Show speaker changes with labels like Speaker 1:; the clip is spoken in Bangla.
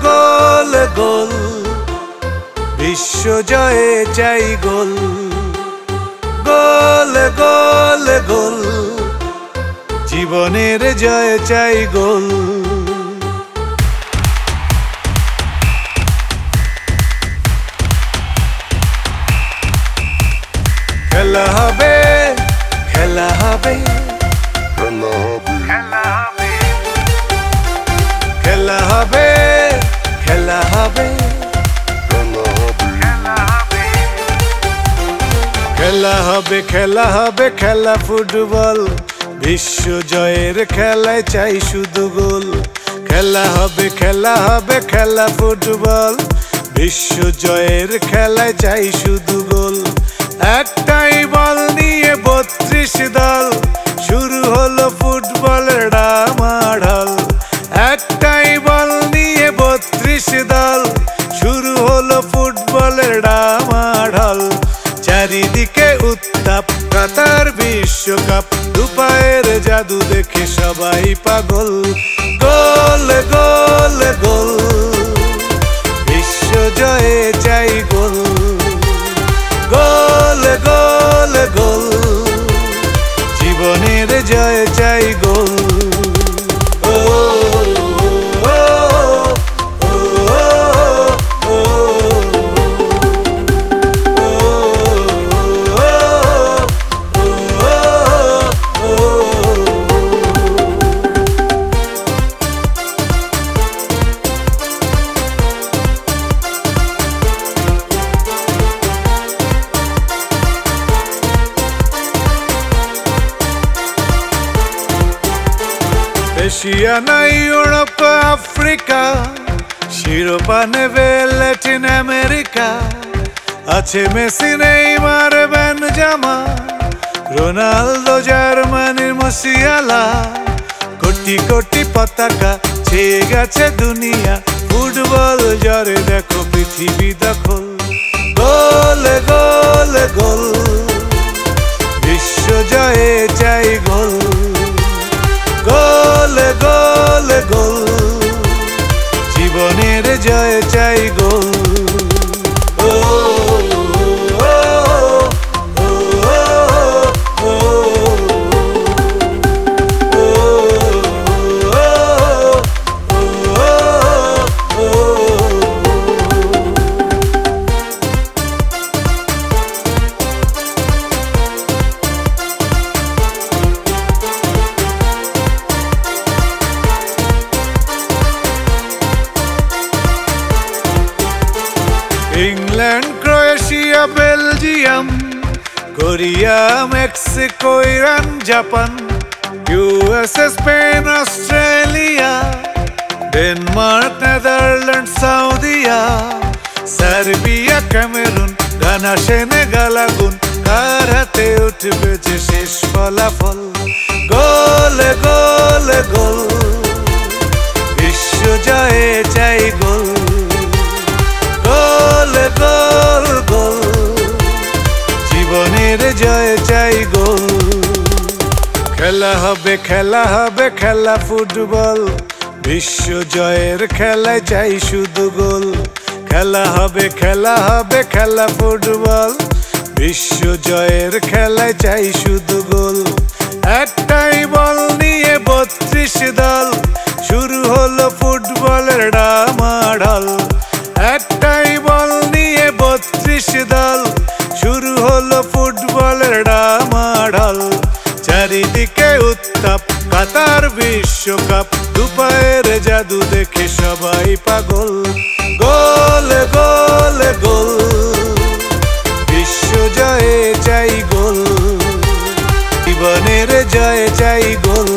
Speaker 1: গোল গোল বিশ্ব জয়ে চাই গোল গোল গোল গোল জীবনের জয়ে চাই গোল খেলা হবে খেলা হবে খেলা হবে খেলা হবে খেলা হবে খেলা হবে খেলা ফুটবল বিশ্ব জয়ের খেলায় চাই শুধু গোল খেলা হবে খেলা ফুটবল বিশ্ব জয়ের খেলায় চাই শুধু গোল একটাই বল নিয়ে 32 দল শুরু হলো ফুটবলের ডামাডোল একটাই বল নিয়ে 32 দল শুরু হলো ফুটবলের ডামাডোল চারিদিকে উত্তাপ কাতার বিশ্বকাপ দুপায়ের জাদু দেখে সবাই পাগল গোল গোল গোল বিশ্ব জয়ে চাই গোল গোল গোল গোল জীবনের জয়ে চাই গোল এশিয়া না ইউরোপ আফ্রিকা শিরোপা নেবে ল্যাটিন আমেরিকা আছে মেসি নেইমার বেনজামা রোনালদো জার্মানির মুসিয়ালা কোটি কোটি পতাকা ছেয়ে গেছে দুনিয়া ফুটবল জরে দেখো পৃথিবী দখল গোল গোল গোল বিশ্ব জয়ে চাই গোল গোল গোল গোল জীবনের জয় চাই goal England Croatia Belgium Korea Mexico Iran Japan USA Spain Australia Denmark Netherland Saudia Serbia Cameroon Ghana Senegal আগুন কার হাতে উঠবে যে শেষ ফলাফল গোল গোল গোল বিশ্ব জয়ে চাই গোল গোল গোল গোল জীবনের জয় চাই গোল খেলা হবে খেলা ফুটবল বিশ্ব জয়ের খেলায় চাই শুধু গোল খেলা হবে খেলা ফুটবল বিশ্ব জয়ের খেলায় চাই শুধু গোল একটাই বল নিয়ে 32 দল শুরু হলো ফুটবলের ডামাডোল একটাই বল নিয়ে 32 দল শুরু হলো ফুটবলের ডামাডোল চারিদিকে উত্তাপ কাতার বিশ্বকাপ দুপায়ের জাদু দেখে সবাই পাগল গোল গোল গোল বিশ্ব জয়ে চাই গোল জীবনের জয়ে চাই গোল।